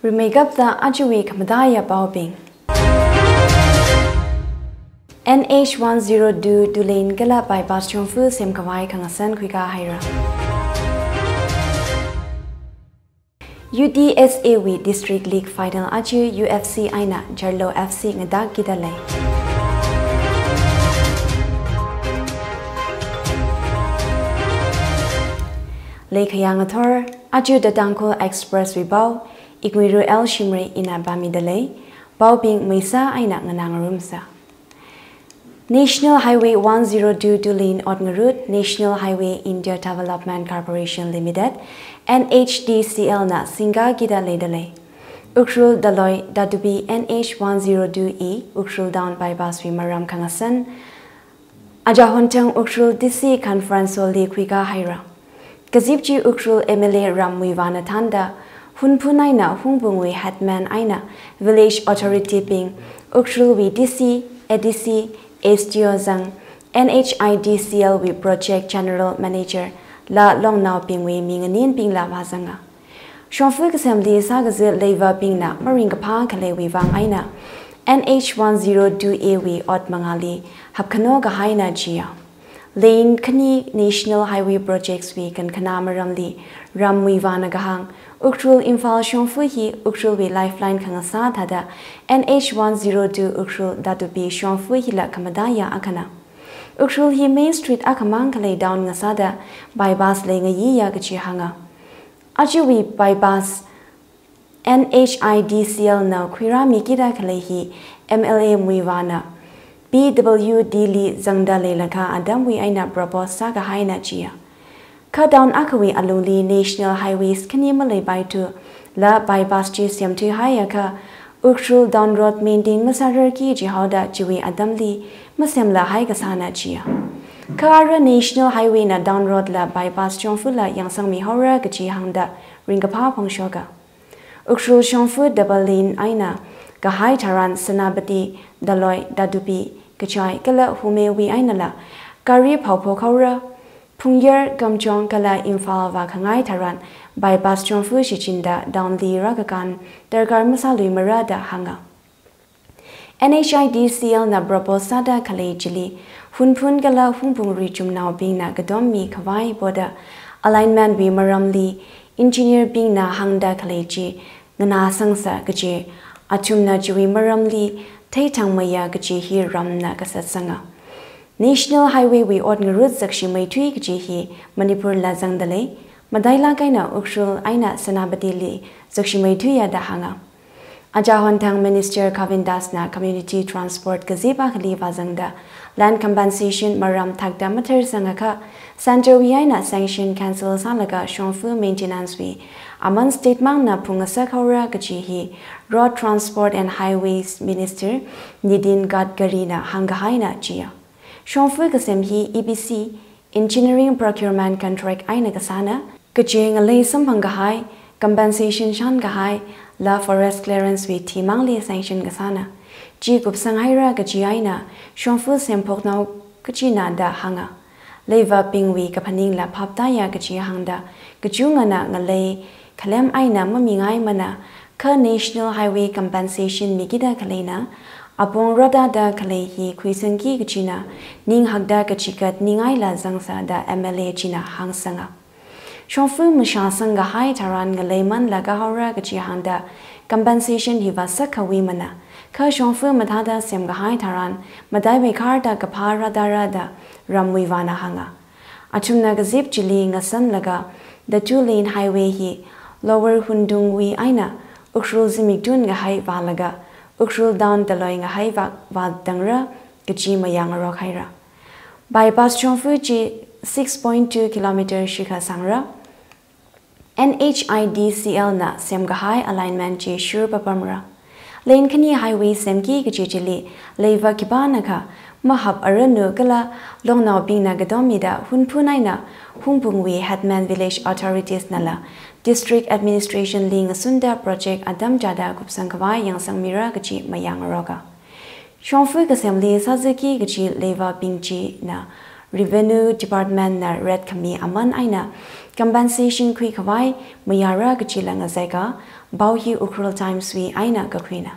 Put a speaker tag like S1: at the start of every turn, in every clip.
S1: Remake the Ajui Kamadaya Baobing NH10 Dulain Gala by Bastion Fu Sem Kawai Kangasan Kwika Haira UDSAW District League Final Aju UFC Aina Jarlo FC Ngadak Gidale Lake Yangator Aju the Tangkhul Express Ribao Iknguira Shimray ina Bamidale Baobing Mesa Aina Nganangarumsa National Highway 102 Dulain Otngarut National Highway India Development Corporation Limited NHDCL na Singa Gidale Dale Ukrul Daloy Dadubi NH102E Ukrul down by Baswi Maram Kangasan Ajahontang Ukrul DC Conference Oli Kwika Haira Kazipji Ukrul MLA Ramwivana Tanda Hunpunai na Hungbungwi Hatman Aina Village Authority Ping Ukrul wi DC ADC SGO Zang NHIDCL wi Project General Manager La Long Now Ping wi Minganin Ping La Wazanga Shonfuk Assembly Sagazil Leva Ping na Maringapa Kale wi Wang Aina NH102A wi Ot Mangali Hapkano Gahaina Jia Lane Kani National Highway Projects wi Kan Kanamaramli Ramwi Vanagahang Ukrul Infal Shonfuhi Ukrul Lifeline Kangasa Tada NH102 Ukrul Datubi Shonfuhi La Kamadaya Akana Ukrul Hi Main Street Akamangale down Ngasada bypass Lenga Yiya Gachihanga Ajuwi bypass NHIDCL now Kwira Mikida Kalehi MLA Muivana BWD Li Zangda Lelaka Adamwi Aina Brabos Saga Haina Chia Cut down Akawi Aluli National Highways Kanimale by two La bypass GSM to Hayaka Ukrul down road maintain Masaraki Jihada Jiwi Adamli Masemla Haigasana Chia Kara National Highway na down road la bypass Chonfula Yangsang Mihora Gachihanda Ringapa Pongshoga Ukrul Shonfu double lane Aina Gahai Taran Sanabati Daloy Dadubi Gachai Kala Humewi Ainala Kari Paupo Kaura Pungyer Gamjong Kala Infal Vakangai Taran bypass Chonfu Shichinda down the Ragakan Dergar Masalu Marada Hanga NHIDCL na Brabosada Kale Jili Hunpun Gala Humpung Richum now being na Gadomi Kawai Boda Alignment be Maramli Engineer being na Hangda Kaleji Ngana Sangsa Gaji Atumna Jiwi Maramli Taitang Maya Gaji Hi Ramna Kasatsanga National Highway we Otngarut Shimray Tui Gaji Manipur Lazangdale Madaila Gaina Ukrul Aina Sanabati Li Shimray Tuya Dahanga Ajahontang Minister Kavindas na Community Transport Gaziba Kali Vazangda Land Compensation Maram Tagda Mater Sangaka Center Wiaina Sanction Cancel Salaga Shonfu Maintenance We Aman State Mangna Pungasa Kaura Gajihi Road Transport and Highways Minister Nidin Gadgarina Hangahaina Jia Shonfu Gasemhi EBC Engineering Procurement Contract Aina Gasana Gajing Alay Sampangahai Compensation Shangahai La Forest Clearance with Timangli Sanction Gasana Jigup Sanghaira Gajiaina Shonfu Sempok now Gajina da Hanga Leva Pingwi Kapaning La Paptaya Gajihangda Gajungana Ngalay Kalem Aina Mamingai Mana Ka National Highway Compensation Migida Kalena Apong Rada da Kalehi Kwisangi Gajina Ning Hagda Gajikat Ningai La Zangsa da MLA China Hangsanga Shonfu Mushasanga Hai Taran Galayman Lagahora Gajihanda Compensation Hiva Sakawi Mana Ka Shonfu Matada Semga Hai Taran Madai Mekarda Kapara Darada Ramwivana Hanga Atumna Gazip Jili Ngasan Laga The two-lane highway hi Lower Hundungwi Aina Ukrul Zimigdun Gahai Valaga Ukrul down Daloy Gahai Vadangra Gaji Mayanga Rokhaira Bypass Chonfu Ji 6.2 km Shika Sangra NHIDCL na Semgahai Alignment Ji Shur Papamra Lane Kani Highway Semki Gajili Leva Kibanaka Mahab Aranu Gala Long now being Nagadomida Hunpunaina Humpungwi Hatman Village Authorities Nala District Administration Ling Sunda Project Adam Jada Kupsankawai Yang Sangmira Gaji Mayang Roga Shongfu Assembly Sazuki Gachi Leva Bingji na Revenue Department na Red Kami Aman Aina Compensation Kui Kawai Mayara Gachi Langazega Bauhi Ukrul Times We Aina Gakwina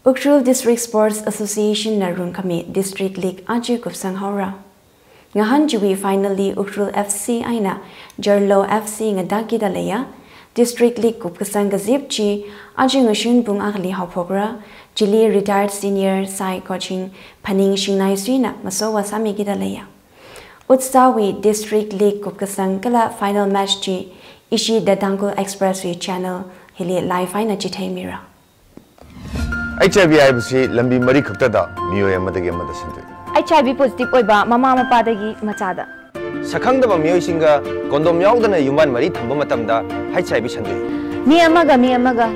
S1: Ukrul District Sports Association na Runkami District League Aji Kupsang Hora Ngahan Juwi finally Ukrul FC Aina Jarlo FC Ngadagi Dalaya District League Kupsang Gazipchi Aji Ngashun Bung Agli Haupogra Jili retired senior side coaching Paning Shingnai Suina Masowa Sami Gidalaya Utsawi District League Kupkasang Kala final match G Ishi the Tangkhul Expressway channel Hili live final Jitay Mira
S2: HIV IBC Lambi Mari Kuptada Mio Yamadagi Madasindu
S3: HIV positive Oiba Mama Padagi Machada
S4: Sakangda Mio Singa Kondom Yaldana Yuman Mari Tambomatamda HIV Sandu
S3: Mi amaga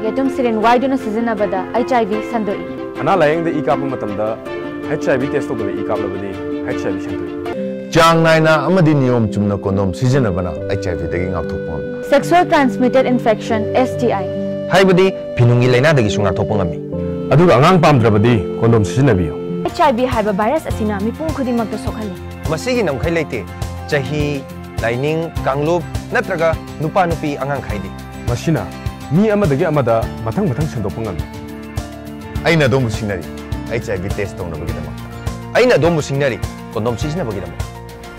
S3: yatum sirin waiduna sizinabada HIV sandoi
S5: ana layeng de ikap matamda HIV test tobada ikap labani HIV sandoi
S2: Jang naina amadi niyom chumna kondom sizinabana HIV dagi ngakthopam
S3: Sexual transmitted infection STI
S4: Haibadi Pinungi Lena dagi sunga thopangami
S5: aduga angang pamdrabadi kondom sizinabiyo
S3: HIV haiba virus asina mipung khudimagta sokhali
S4: Masigi namkhai leite chahi laining kanglub natraga nupa nupi angang khaidi
S5: Masina mi amadagi amada mathang sendokpa ngami
S2: Aina dombu singnari HIV test tongnabagidamata
S4: Aina dombu singnari kondom sizinabagidam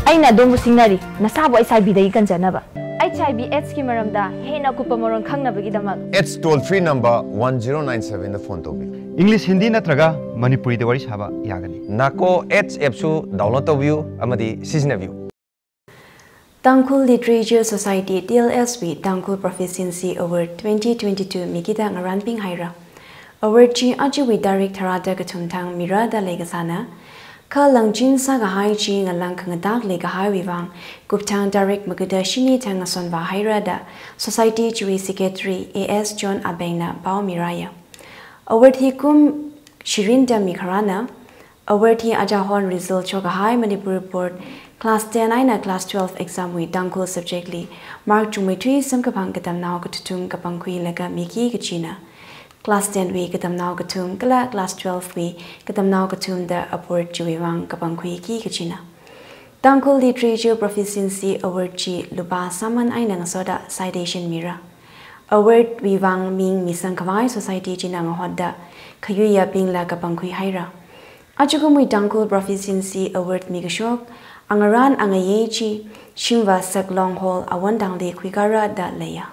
S3: Aina dombu singnari nasabo HIV dai kanjanaba HIV AIDS ki maramda hena kupa moron khangnabagi damak
S2: AIDS toll free number 1097 da phone tobi
S6: English Hindi natraga Manipuri de wari saba yagani
S4: Nako AIDS app su download tobiu amadi sizinabiu
S1: Tangkhul Literature Society TLSB Tangkhul Proficiency Award 2022 Mikita Ngaranping Haira Award Chi Ajiwi Direct Harada Gatumtang Mirada Legasana Ka Langjin Saga Hai Chi Ngalang Kangadak Lega Hai Wivang Guptang Direct Maguda Shini Tangasonva Hairada Society Chui Secretary AS John Abengna Pao Miraya Award Hikum Shirinda Mikarana Award Hi Ajahon Result Choga Hai Manipur Board Class 10 Aina Class 12 exam with Tangkhul subjectly Mark Jumitri Samkapang Katam Nao Katutum Kapangkui Lega Miki Kachina Class 10 we Katam Nao Katum Kala Class 12 we Katam Nao Katum the Upward Juiwang Kapangkui Ki Kachina Tangkhul Literature Proficiency Award Chi Luba Saman Aina Soda Citation Mira Award Wivang Ming Misang Kawai Society Jinang Hoda Kayuya Ping La Kapangkui Haira Achugumui Tangkhul Proficiency Award Migashok Angaran Angayechi Shimva Saklong Hall Awandang Le Kwikara da Leya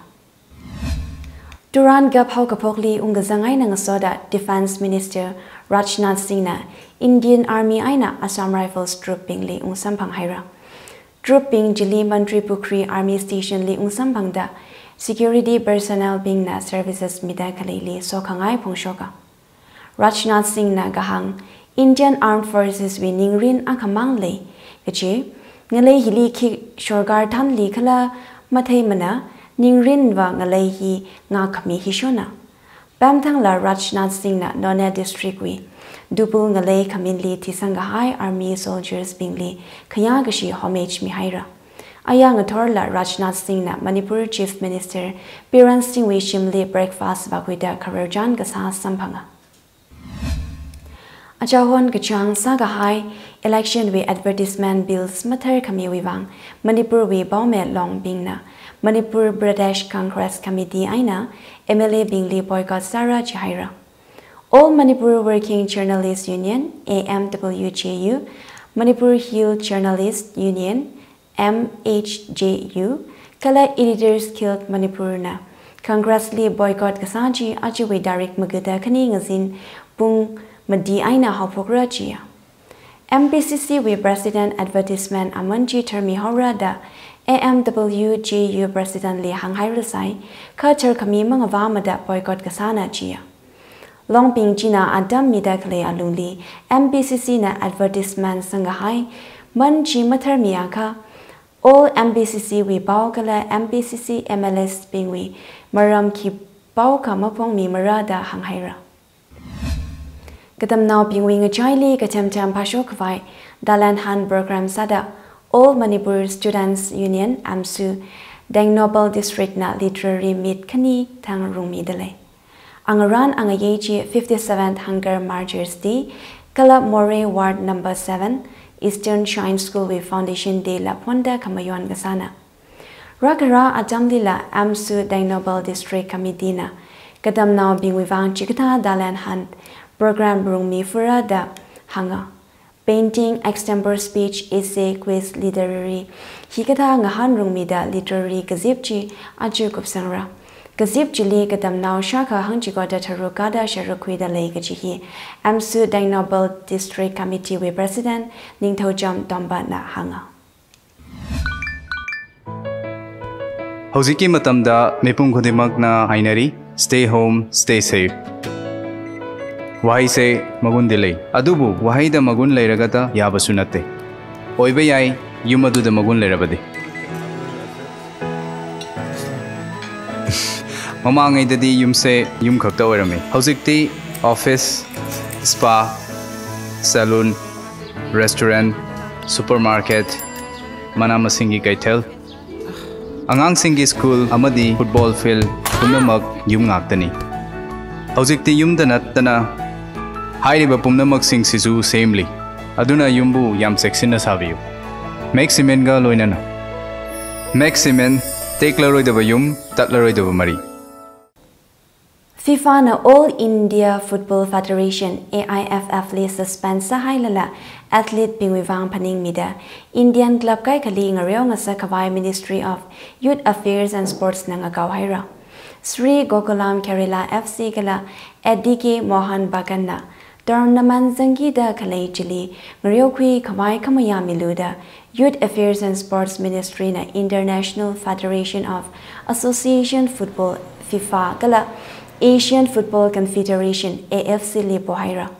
S1: Duran Gap Haukapokli Ungazangai Nangasoda Defense Minister Rajnath Singh na Indian Army Aina Assam Rifles Troop Ping Le Ungsampang Haira Troop Ping Jili Mantri Pukri Army Station Le Ungsampang da Security Personnel Ping na Services Midakale Le Sokangai Pongshoka Rajnath Singh na Gahang Indian Armed Forces Winning Rin Akamang Le Kachi Ngalay Hili Ki Shorgar Tan Li Kala Matay Mana Ningrin wa Ngalay Hi Ngakami Hishona Bamtang La Rajnath Singh na Nona District we Dupul Ngalay Kaminli Tisangahai Army Soldiers Bingli Kayagashi Homage Mihaira Ayang Atorla Rajnath Singh na Manipur Chief Minister Biran Singh we Shimli Breakfast Bakwida Kararjan Gasa Sampanga Achahon Kachang Sagahai election we advertisement bills Matar Kami Wivang Manipur we Baume Long Bingna Manipur Pradesh Congress Committee Aina MLA Bingli Boycott Sara Chihira All Manipur Working Journalists Union AMWJU Manipur Hill Journalists Union MHJU Kala Editors Guild Manipurna Congressly Boycott Kasaji Ajiwe Direct Maguda Kani Ngazin Pung Madi Aina Hopokra Chia MPCC we President Advertisement Amanji Termi Horada AMWJU President Li Hanghai Rasai Kacher Kami Mangavamada Boycott Kasana Chia Long Ping China Adam Midakle Aluli MPCC na Advertisement Sangahai Manji Matermiaka All MPCC we Baukala MPCC MLS Pingwi Maram Ki Bauka Mapong Mi Marada Hanghaira Katam now Pingwing a Chili Katam Tam Pashokvai Dalan Han Program Sada All Manipur Students Union AMSU Deng Noble District na Literary Meet Kani Tang Rumi Dele Angaran Angayeji 57th Hunger Marchers Day, Kala Moray Ward Number 7, Eastern Shine School with Foundation Day La Ponda Kamayon Gasana. Rakara Adamdila Amsu Dainobel District Committee na Kadam now being wivang Chikata Dalan Hunt Program Brungmi Fura da Hanga Painting, Extempore Speech, Essay, Quiz, Literary Hikata Ngahan Rungmi da Literary Gazipchi Aju Kupsangra Gazipchi Li Kadam now Shaka Hangchigoda Tarukada Sharukwida Legachi Amsu Dainobel District Committee with President Ningtojam Domba na Hanga.
S7: Hoziki matamda mipum khudimak na hainari stay home stay safe. Wahai se magun dilay. Adubu wahai da magun layragata yabasu natte. Oibe yai yumadu da magun layrabade. Mamangay dadi yumse yum khakta oirame. Hozikti office, spa, salon, restaurant, supermarket, manamasingi kaitel. Angang singi school amadi football field punamak yum ngaktani. Hozikti yum danatana hairiba punamak sing sisu samely. Aduna yumbu yam section na sabiyo. Make cement ga loinana. Make cement take laroi daba yum tat laroi daba mari.
S1: FIFA na All India Football Federation AIFF li suspend sa hailala athlete pingwivang paning mida Indian club kai kali ngaryo nga sa Kawai Ministry of Youth Affairs and Sports nang agaw haira Sri Gokulam Kerala FC kala Edike Mohan Baganna tournament zangi da kalai chili ngaryo khui Kawai kamaya miluda Youth Affairs and Sports Ministry na International Federation of Association Football FIFA kala Asian Football Confederation AFC li bohaira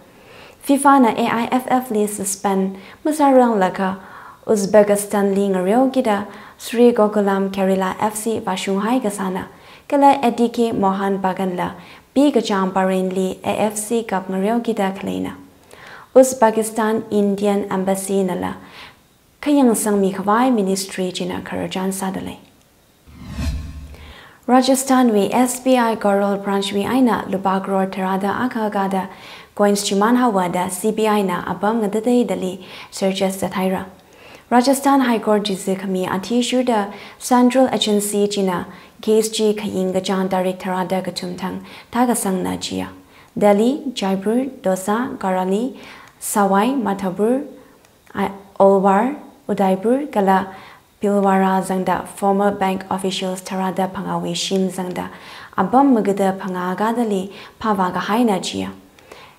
S1: FIFA na AIFF li suspend masarang laka Uzbekistan li ngaryo gida Sri Gokulam Kerala FC Vashunghai gasana kala Edike Mohan Baganla bi gacham parin li AFC Cup ngaryo gida kalena Uzbekistan Indian Embassy nala kayang sangmi Kawai Ministry jina karajan sadale Rajasthan we SBI Gorol branch we aina Lubagror Terada Akagada coins Chiman Hawada CBI na abam ngadade dali searches Zathaira. Rajasthan High Court jizikami Atishuda Central Agency China case G Kaying Gajan Direct Terada Gatumtang Tagasang na Jia. Delhi, Jaipur, Dosa, Garali, Sawai, Mathabur, Alwar, Udaipur, Kala Pilwara Zangda, former bank officials Tarada Pangawi Shim Zangda, Abam Magada Pangagadali, Pavaga Haina Jia.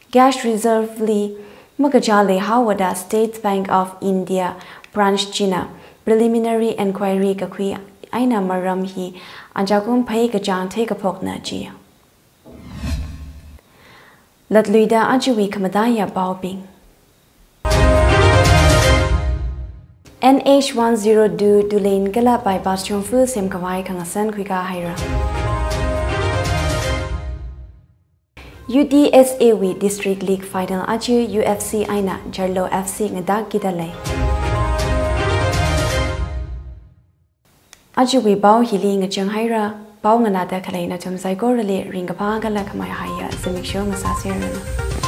S1: Cash reserve li Magajali Hawada State Bank of India, branch China, preliminary inquiry Kakui Aina Maram hi, Anjakum Pai Gajan take a pokna Jia. Latluida Ajuwi Kamadaya Baobing. NH102 Dulain Gala by Bastion Fu Sem Kawai Kangasan Kwika Haira. UDSAW District League Final Aju UFC Aina Jarlo FC Ngadak Gidale. Aju we bow healing a chung haira, bow nganada kalena tum zygorale ring a pagala kamaya haya, the mixture masasirana.